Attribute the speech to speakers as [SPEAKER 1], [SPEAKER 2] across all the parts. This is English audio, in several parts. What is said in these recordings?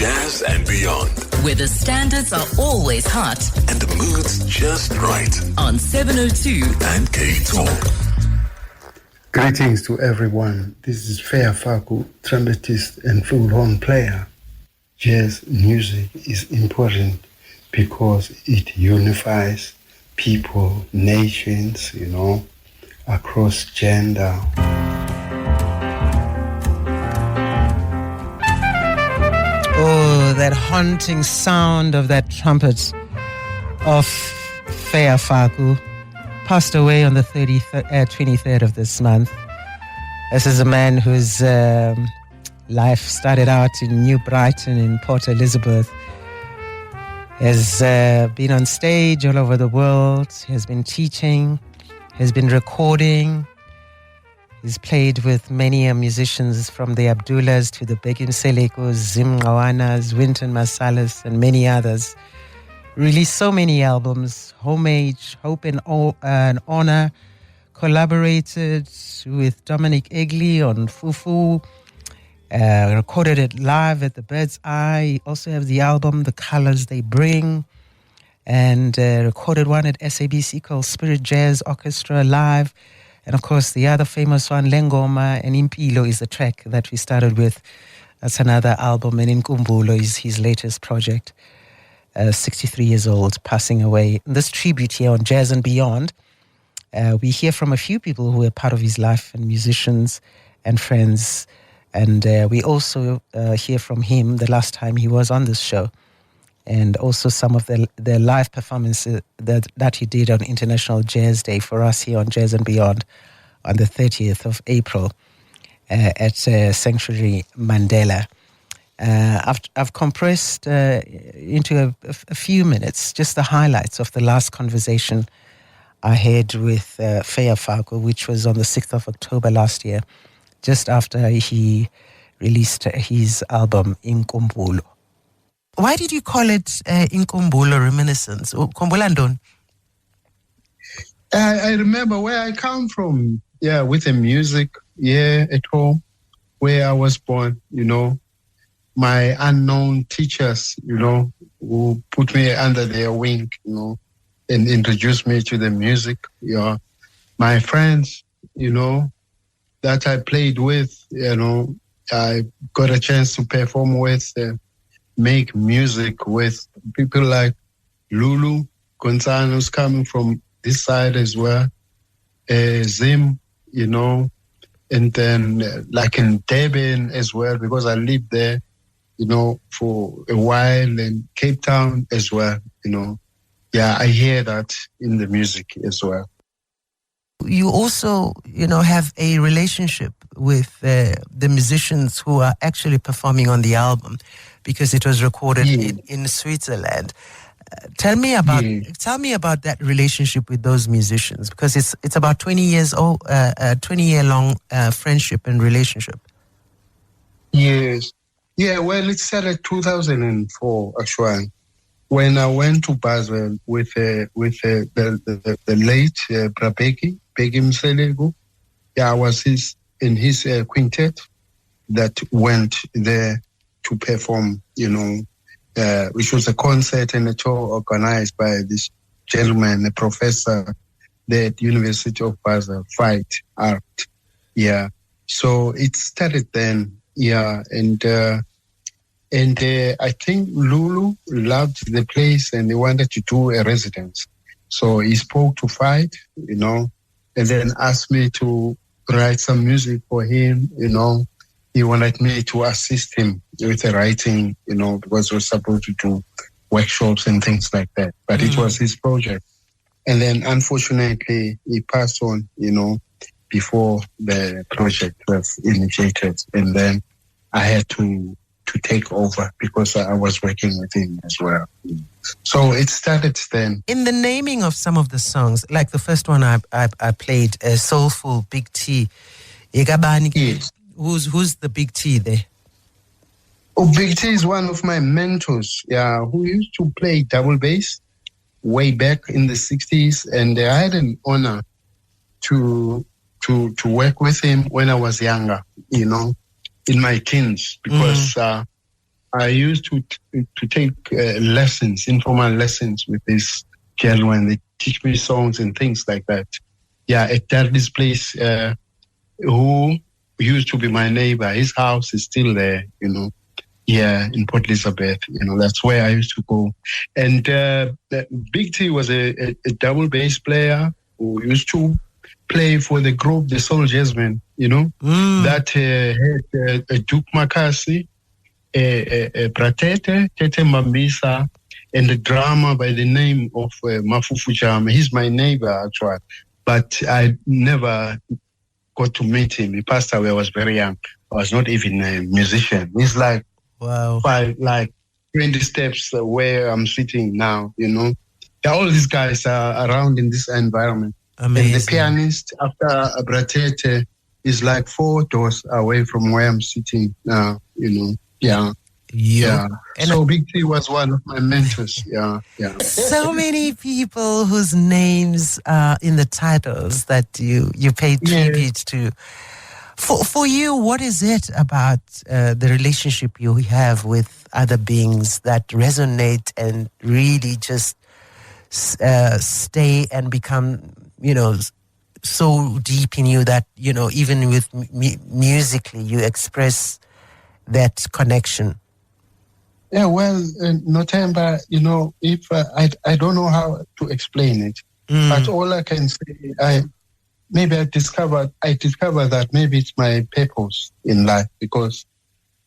[SPEAKER 1] Jazz and Beyond,
[SPEAKER 2] where the standards are always hot
[SPEAKER 1] and the mood's just right.
[SPEAKER 2] On 702
[SPEAKER 1] and CapeTalk.
[SPEAKER 3] Greetings to everyone. This is Feya Faku, trumpetist and flugelhorn player. Jazz music is important because it unifies people, nations, across gender.
[SPEAKER 4] Oh, that haunting sound of that trumpet of Feya Faku, passed away on the 23rd of this month. This is a man whose life started out in New Brighton in Port Elizabeth. Has been on stage all over the world, has been teaching, has been recording. He's played with many musicians from the Abdullahs to the Begim Selekos, Zim Ngawanas, Winton Marsalis, and many others. Released so many albums, Homage, Hope and Honor, collaborated with Dominic Egley on Fufu, recorded it live at the Bird's Eye. Also have the album The Colors They Bring, and recorded one at SABC called Spirit Jazz Orchestra Live. And of course, the other famous one, Lengoma and Impilo, is the track that we started with. That's another album, and Inkumbulo is his latest project. 63 years old, passing away. In this tribute here on Jazz and Beyond, we hear from a few people who were part of his life, and musicians and friends. And we also hear from him the last time he was on this show, and also some of the live performances that he did on International Jazz Day for us here on Jazz and Beyond on the 30th of April at Sanctuary Mandela. I've compressed into a few minutes just the highlights of the last conversation I had with Feya Faku, which was on the 6th of October last year, just after he released his album Inkumbulo. Why did you call it Inkumbulo Reminiscence? Kumbulandon?
[SPEAKER 3] I remember where I come from, with the music, at home, where I was born, my unknown teachers, who put me under their wing, and introduced me to the music, my friends, that I played with, I got a chance to perform with, make music with people like Lulu Gonzalo's coming from this side as well, Zim, and then like in Durban as well, because I lived there, for a while, and Cape Town as well, I hear that in the music as well.
[SPEAKER 4] You also, have a relationship with the musicians who are actually performing on the album, because it was recorded in Switzerland. Tell me about that relationship with those musicians, because it's about 20 years old, 20-year long friendship and relationship.
[SPEAKER 3] Yes. Yeah, well, it started 2004 actually, when I went to Basel with the late Brabeki, Begim Selego. I was in his quintet that went there to perform, which was a concert and a tour organized by this gentleman, a professor there at University of Basel, Fight Art. So it started then, and I think Lulu loved the place and they wanted to do a residence. So he spoke to Fight, and then asked me to write some music for him, He wanted me to assist him with the writing, because we were supposed to do workshops and things like that. But it was his project. And then unfortunately, he passed on, before the project was initiated. And then I had to take over because I was working with him as well. So it started then.
[SPEAKER 4] In the naming of some of the songs, like the first one I played, Soulful, Big T,
[SPEAKER 3] Yes.
[SPEAKER 4] Who's the Big T there?
[SPEAKER 3] Oh, Big T is one of my mentors, who used to play double bass way back in the 60s. And I had an honor to work with him when I was younger, in my teens, because I used to take lessons, informal lessons with this gentleman. They teach me songs and things like that. Yeah, at this place, who used to be my neighbor, his house is still there, Yeah, in Port Elizabeth, that's where I used to go. And Big T was a double bass player who used to play for the group, the Soul Jazzmen, that had Duke Makasi, Pratete, Tete Mambisa, and the drummer by the name of Mafufu Jama. He's my neighbor, actually. But I never got to meet him. He passed away. I was very young. I was not even a musician. He's like,
[SPEAKER 4] wow,
[SPEAKER 3] 20 steps where I'm sitting now, Yeah, all these guys are around in this environment.
[SPEAKER 4] Amazing.
[SPEAKER 3] And the pianist, after Bratete, is like 4 doors away from where I'm sitting now, Yeah. Yeah. So Big T was one of my mentors. Yeah.
[SPEAKER 4] So many people whose names are in the titles that you pay tribute to. For you, what is it about the relationship you have with other beings that resonate and really just stay and become, so deep in you that, even with musically, you express that connection?
[SPEAKER 3] Yeah, well, Nothemba, if I don't know how to explain it, but all I can say, I discovered that maybe it's my purpose in life, because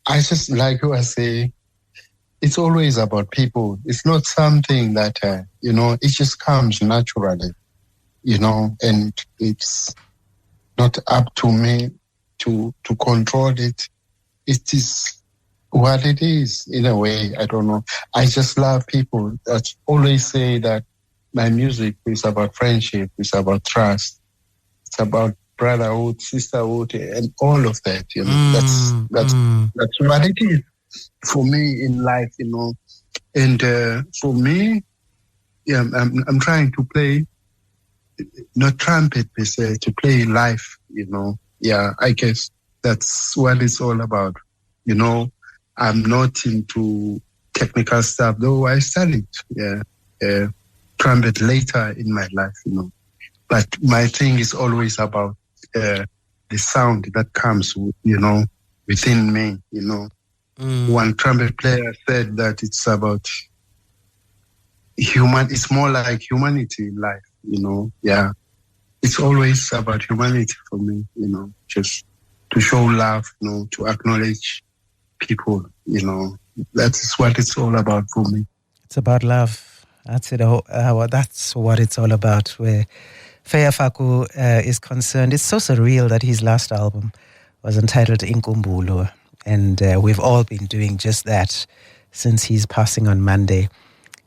[SPEAKER 3] I just, like you say, it's always about people. It's not something that, it just comes naturally, and it's not up to me to control it. It is what it is, in a way. I don't know. I just love people that always say that my music is about friendship, it's about trust, it's about brotherhood, sisterhood, and all of that. That's what it is for me in life. And for me, I'm trying to play, not trumpet per se, to play life. Yeah, I guess that's what it's all about. I'm not into technical stuff, though I studied trumpet later in my life, But my thing is always about the sound that comes, within me, One trumpet player said that it's about it's more like humanity in life, Yeah, it's always about humanity for me, just to show love, to acknowledge people, that is what it's all about for me.
[SPEAKER 4] It's about love. That's it. That's what it's all about. Where Feya Faku is concerned, it's so surreal that his last album was entitled Inkumbulo, and we've all been doing just that since his passing on Monday.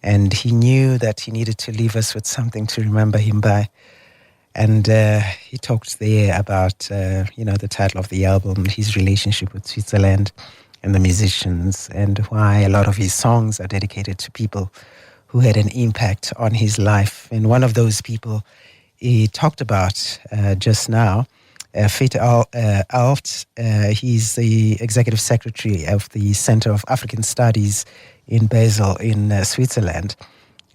[SPEAKER 4] And he knew that he needed to leave us with something to remember him by. And he talked there about, the title of the album, his relationship with Switzerland and the musicians, and why a lot of his songs are dedicated to people who had an impact on his life. And one of those people he talked about just now, Feya Alt, he's the executive secretary of the Center of African Studies in Basel in Switzerland.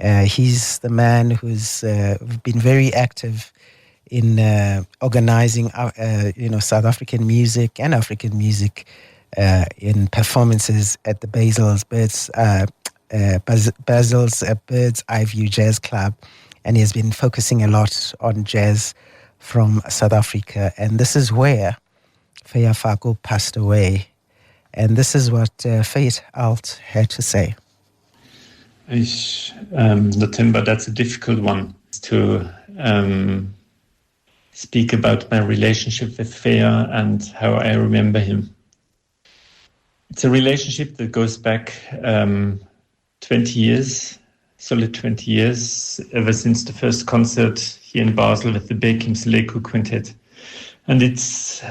[SPEAKER 4] He's the man who's been very active in organizing, South African music and African music in performances at the Basel's Bird's Eye View Jazz Club, and he has been focusing a lot on jazz from South Africa. And this is where Feya Faku passed away, and this is what Feya Alt had to say.
[SPEAKER 5] Nothemba, that's a difficult one to speak about my relationship with Feya and how I remember him. It's a relationship that goes back 20 years, solid 20 years, ever since the first concert here in Basel with the Bekim Seleku Quintet. And it's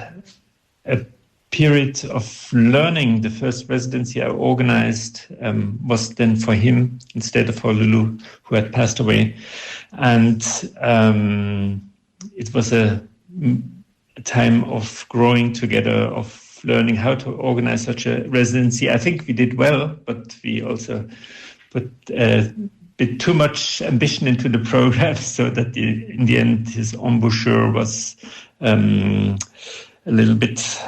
[SPEAKER 5] a period of learning. The first residency I organized was then for him instead of for Lulu, who had passed away. And it was a time of growing together, of learning how to organize such a residency. I think we did well, but we also put a bit too much ambition into the program, so that in the end his embouchure was a little bit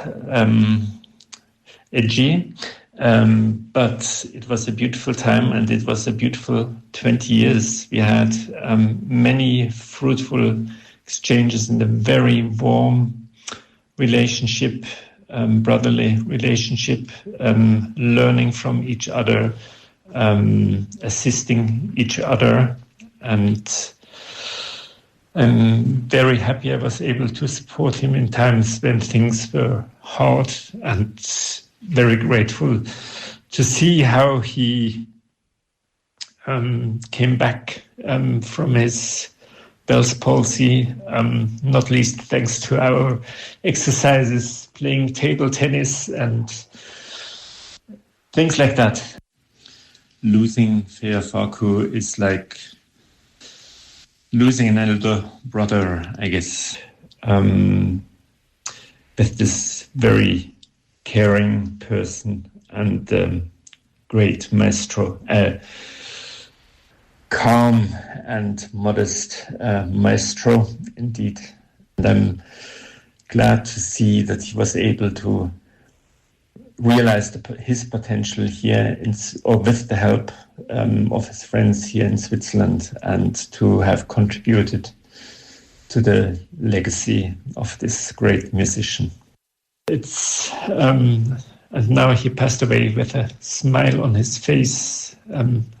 [SPEAKER 5] edgy. But it was a beautiful time, and it was a beautiful 20 years. We had many fruitful exchanges in a very warm relationship, brotherly relationship, learning from each other, assisting each other. And I'm very happy I was able to support him in times when things were hard, and very grateful to see how he came back from his Bell's palsy, not least thanks to our exercises, playing table tennis and things like that. Losing Feya Faku is like losing an elder brother, I guess. With this very caring person and great maestro, calm and modest maestro indeed. And I'm glad to see that he was able to realize his potential here, or with the help of his friends here in Switzerland, and to have contributed to the legacy of this great musician. It's and now he passed away with a smile on his face,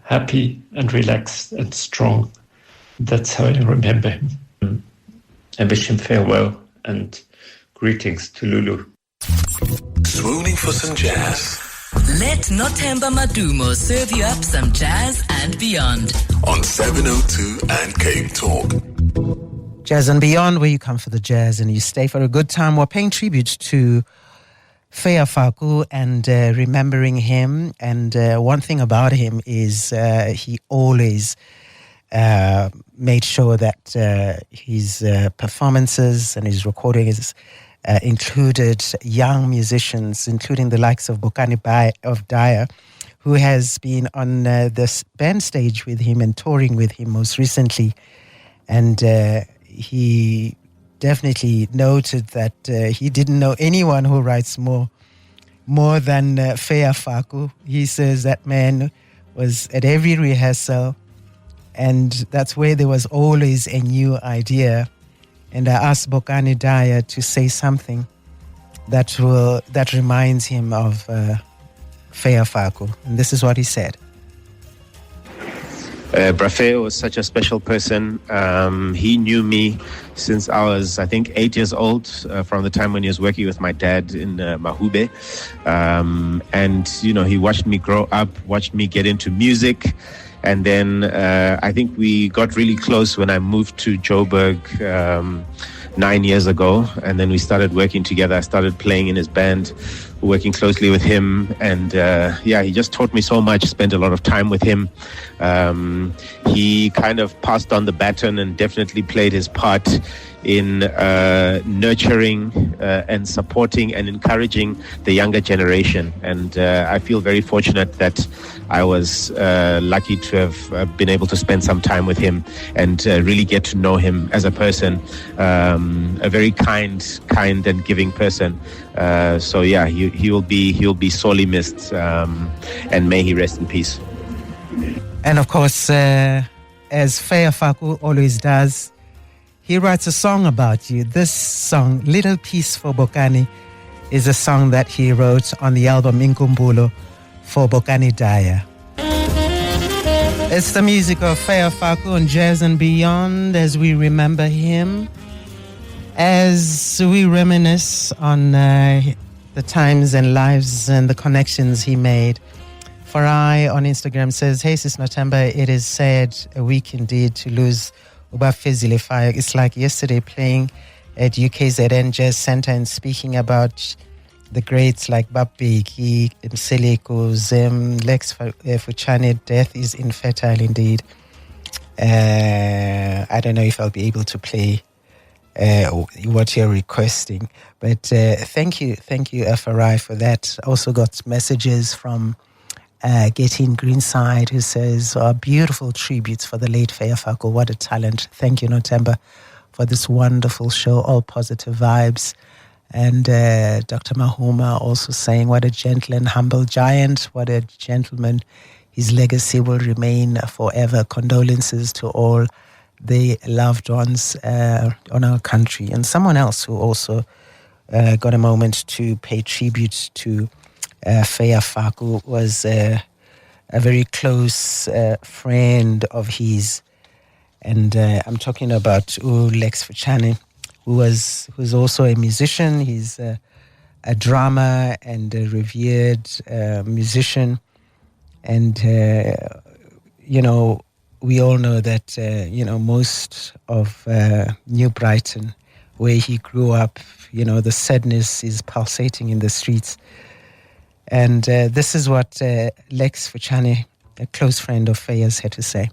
[SPEAKER 5] happy and relaxed and strong. That's how I remember him. I wish him farewell and greetings to Lulu.
[SPEAKER 1] Swooning for some jazz
[SPEAKER 2] Let Nothemba Madumo serve you up some jazz and beyond.
[SPEAKER 1] on 702 and CapeTalk.
[SPEAKER 4] Jazz and Beyond, where you come for the jazz and you stay for a good time. We're paying tribute to Feya Faku and remembering him. And one thing about him is he always made sure that his performances and his recordings included young musicians, including the likes of Bokani of Daya, who has been on this band stage with him and touring with him most recently. And he definitely noted that he didn't know anyone who writes more than Feya Faku. He says that man was at every rehearsal, and that's where there was always a new idea. And I asked Bokani Daya to say something that reminds him of Feya Faku, and this is what he said.
[SPEAKER 6] Brafeo was such a special person. He knew me since I was, I think, 8 years old, from the time when he was working with my dad in Mahube. And, he watched me grow up, watched me get into music. And then I think we got really close when I moved to Joburg 9 years ago. And then we started working together. I started playing in his band, working closely with him. And he just taught me so much, spent a lot of time with him. He kind of passed on the baton and definitely played his part in nurturing and supporting and encouraging the younger generation. And I feel very fortunate that I was lucky to have been able to spend some time with him and really get to know him as a person, a very kind and giving person. He will be sorely missed, and may he rest in peace.
[SPEAKER 4] And of course, as Feya Faku always does, he writes a song about you. This song, Little Piece for Bokani, is a song that he wrote on the album Inkumbulo for Bokani Daya. It's the music of Feya Faku on Jazz and Beyond as we remember him, as we reminisce on the times and lives and the connections he made. Farai on Instagram says, "Hey, Sis Nothemba, it is sad, a week indeed, to lose Ubafezile Fire. It's like yesterday playing at UKZN Jazz Center and speaking about the greats like Babeki, Mseleko, Zem, Lex Fuchane. Death is infertile indeed." I don't know if I'll be able to play what you're requesting. But thank you, FRI, for that. Also got messages from Getting Greenside, who says, beautiful tributes for the late Feya Faku. What a talent. Thank you, Nothemba, for this wonderful show. All positive vibes. And Dr. Mahuma also saying, what a gentle and humble giant. What a gentleman. His legacy will remain forever. Condolences to all the loved ones on our country. And someone else who also got a moment to pay tribute to Feya Faku was a very close friend of his, and I'm talking about Lex Fuchane, who's also a musician. He's a drummer and a revered musician, and we all know that most of New Brighton, where he grew up, the sadness is pulsating in the streets. And this is what Lex Fuchane, a close friend of Feya's, had to say.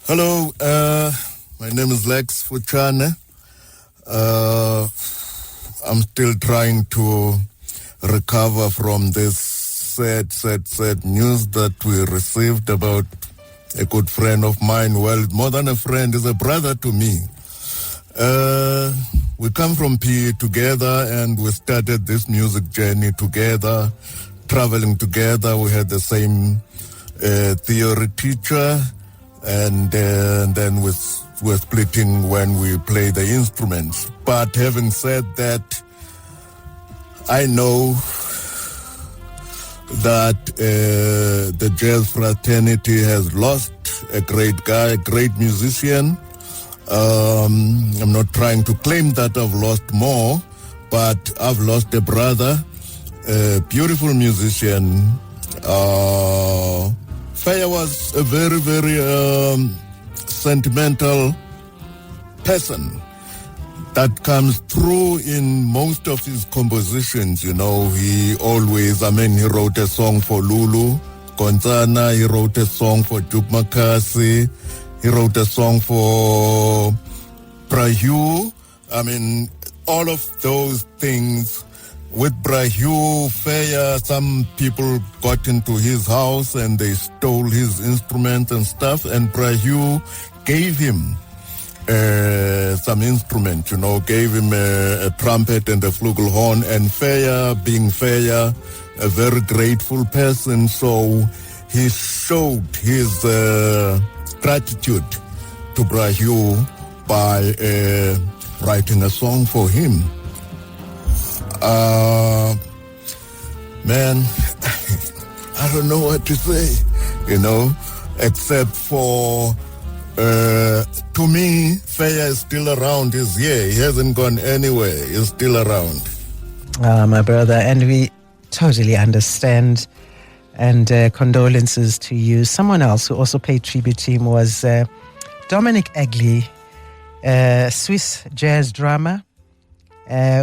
[SPEAKER 7] Hello, my name is Lex Fuchane. I'm still trying to recover from this sad news that we received about a good friend of mine. Well, more than a friend, is a brother to me. We come from PE together, and we started this music journey together, traveling together. We had the same theory teacher, and then we're splitting when we play the instruments. But having said that, I know that the jazz fraternity has lost a great guy, a great musician. I'm not trying to claim that I've lost more, but I've lost a brother, a beautiful musician. Feya was a very, very sentimental person that comes through in most of his compositions. He always, he wrote a song for Lulu Gonzana, he wrote a song for Duke Makasi, he wrote a song for Brahu. All of those things. With Brahu, Feya, some people got into his house and they stole his instruments and stuff, and Brahu gave him some instrument, gave him a trumpet and a flugelhorn. And Feya, being Feya, a very grateful person, so he showed his gratitude to Brahu by writing a song for him. Man, I don't know what to say, except for, to me, Feya is still around. He's here. He hasn't gone anywhere. He's still around.
[SPEAKER 4] My brother, and we totally understand. And condolences to you. Someone else who also paid tribute to him was Dominic Egley, Swiss jazz drummer,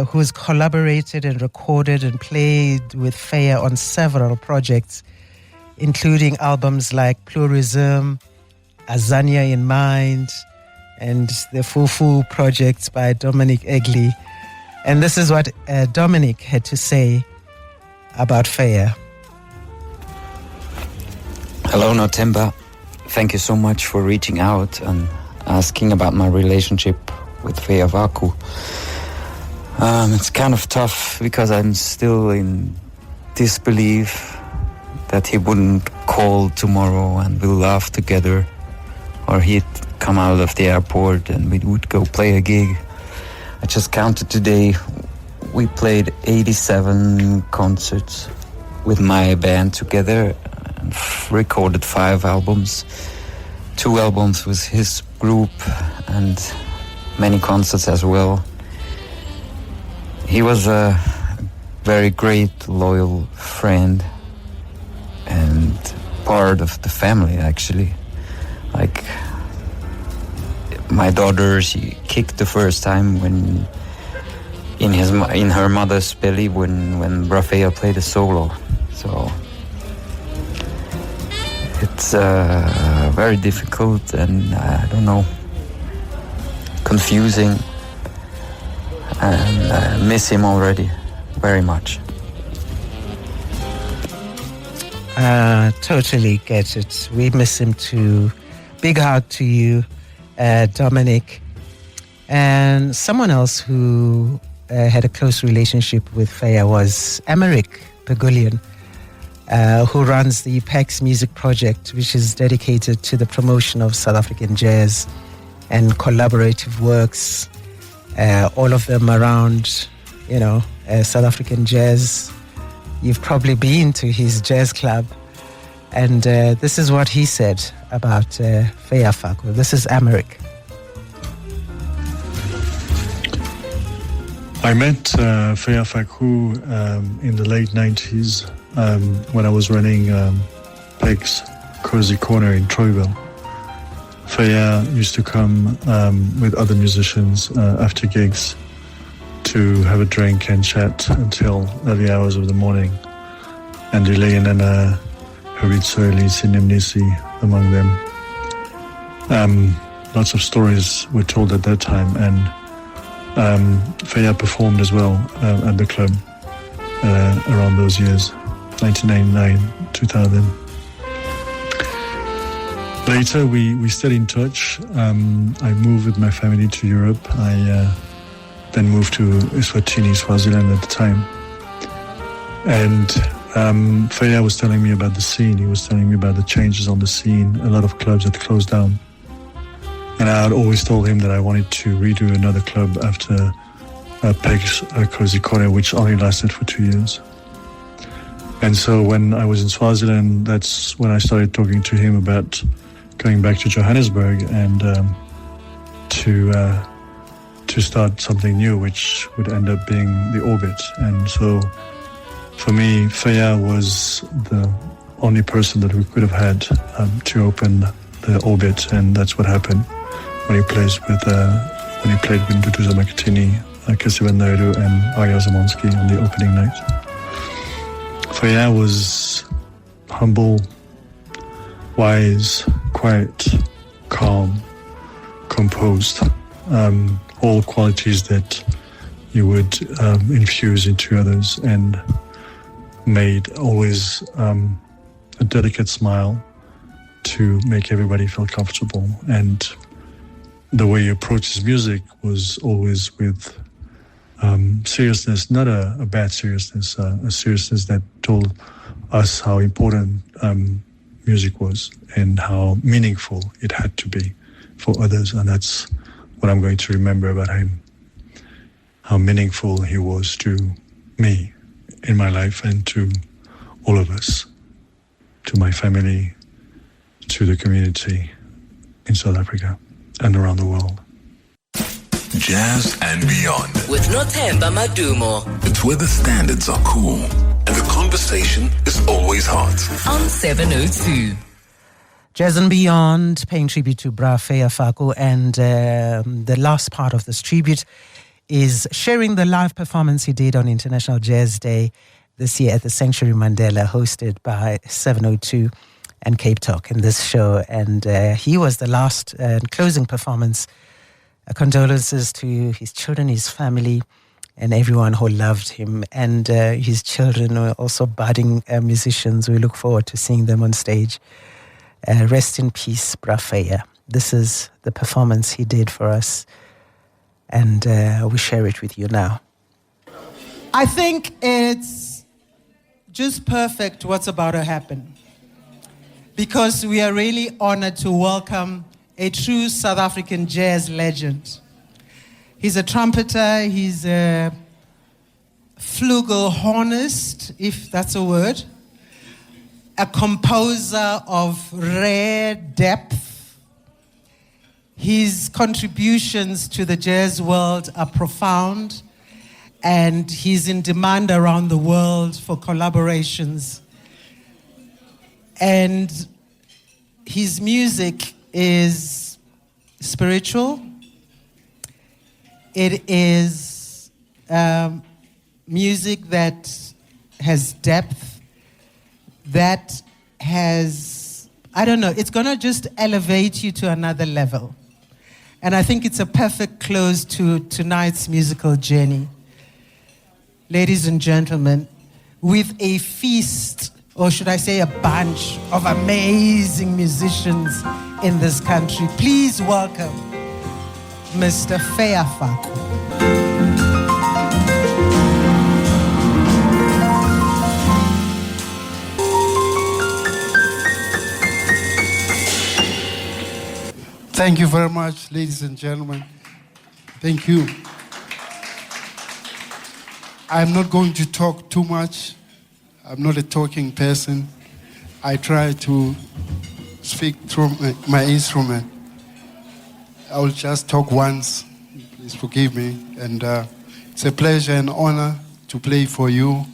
[SPEAKER 4] who's collaborated and recorded and played with Feya on several projects, including albums like Pluralism, Azania in Mind, and the Fufu projects by Dominic Egley. And this is what Dominic had to say about Feya.
[SPEAKER 8] Hello, Nothemba. Thank you so much for reaching out and asking about my relationship with Feya Faku. It's kind of tough because I'm still in disbelief that he wouldn't call tomorrow and we'll laugh together, or he'd come out of the airport and we would go play a gig. I just counted today, we played 87 concerts with my band together and recorded 5 albums, 2 albums with his group and many concerts as well. He was a very great, loyal friend and part of the family, actually. Like, my daughter, she kicked the first time when in her mother's belly when Feya played a solo. So it's very difficult, and I don't know. confusing, and I miss him already very much.
[SPEAKER 4] Totally get it. We miss him too. Big hug to you, Dominic. And someone else who had a close relationship with Feya was Emerick Pagullion, who runs the PAX Music Project, which is dedicated to the promotion of South African jazz and collaborative works, all of them around, South African jazz. You've probably been to his jazz club, and this is what he said about Feya Faku. This is Emerick.
[SPEAKER 9] I met Feya Faku in the late 90s when I was running Peg's Cozy Corner in Troyville. Feya used to come with other musicians after gigs to have a drink and chat until early hours of the morning. And Nana, Huritsoli, Sinemnisi among them. Lots of stories were told at that time, and Feya performed as well at the club around those years, 1999, 2000. Later, we stayed in touch. I moved with my family to Europe. I then moved to Eswatini, Swaziland at the time. And Feya was telling me about the scene. He was telling me about the changes on the scene. A lot of clubs had closed down. And I had always told him that I wanted to redo another club after Peg's Cozy Corner, which only lasted for 2 years. And so when I was in Swaziland, that's when I started talking to him about going back to Johannesburg and to start something new, which would end up being the Orbit. And so for me, Feya was the only person that we could have had to open the Orbit, and that's what happened when he played with Nduduza Makatini, Kesiva Naidu, and Arya Zamonski on the opening night. Feya was humble, wise, quiet, calm, composed, all qualities that you would infuse into others, and made always a delicate smile to make everybody feel comfortable. And the way he approached his music was always with seriousness, not a bad seriousness, a seriousness that told us how important music was and how meaningful it had to be for others. And that's what I'm going to remember about him, how meaningful he was to me in my life and to all of us, to my family, to the community in South Africa and around the world.
[SPEAKER 1] Jazz and beyond.
[SPEAKER 2] With Nothemba Madumo.
[SPEAKER 1] It's where the standards are cool and the conversation is always hot.
[SPEAKER 2] On 702.
[SPEAKER 4] Jazz and Beyond, paying tribute to Bra Feya Faku, and the last part of this tribute is sharing the live performance he did on International Jazz Day this year at the Sanctuary Mandela, hosted by 702 and CapeTalk in this show. And he was the last closing performance. Condolences to his children, his family, and everyone who loved him. And his children are also budding musicians. We look forward to seeing them on stage. Rest in peace, Bra Feya. This is the performance he did for us, and we share it with you now.
[SPEAKER 10] I think it's just perfect what's about to happen, because we are really honored to welcome a true South African jazz legend. He's a trumpeter, he's a flugelhornist, if that's a word, a composer of rare depth. His contributions to the jazz world are profound, and he's in demand around the world for collaborations. And his music is spiritual. It is music that has depth, that has, I don't know, it's going to just elevate you to another level. And I think it's a perfect close to tonight's musical journey. Ladies and gentlemen, with a feast, or should I say a bunch of amazing musicians in this country, please welcome Mr. Feya Faku.
[SPEAKER 11] Thank you very much, ladies and gentlemen. Thank you. I'm not going to talk too much. I'm not a talking person. I try to speak through my instrument. I will just talk once. Please forgive me. And it's a pleasure and honor to play for you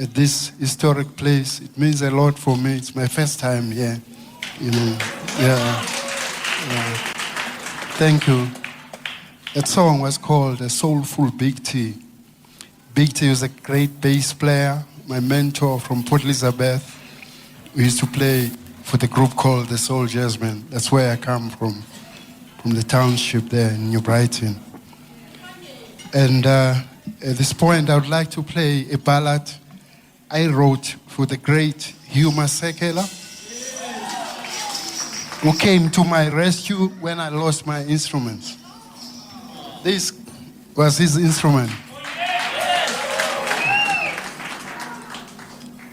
[SPEAKER 11] at this historic place. It means a lot for me. It's my first time here. You know, yeah. Thank you. That song was called A Soulful Big T. Big T was a great bass player, my mentor from Port Elizabeth. We used to play for the group called the Soul Jazzmen. That's where I come from the township there in New Brighton. And at this point, I would like to play a ballad I wrote for the great Hugh Masekela, who came to my rescue when I lost my instruments. This was his instrument.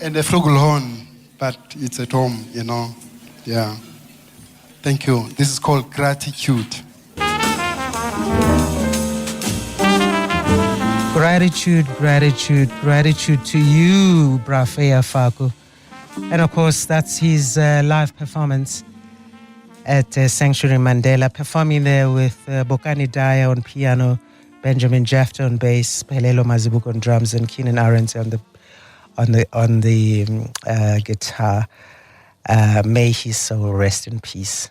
[SPEAKER 11] And a flugelhorn, but it's at home, you know. Yeah. Thank you. This is called Gratitude.
[SPEAKER 4] Gratitude, gratitude, gratitude to you, Bra Feya Faku. And of course, that's his live performance at Sanctuary Mandela, performing there with Bokani Daya on piano, Benjamin Jafta on bass, Pelelo Mazibuko on drums, and Keenan Arendse on the guitar. May his soul rest in peace.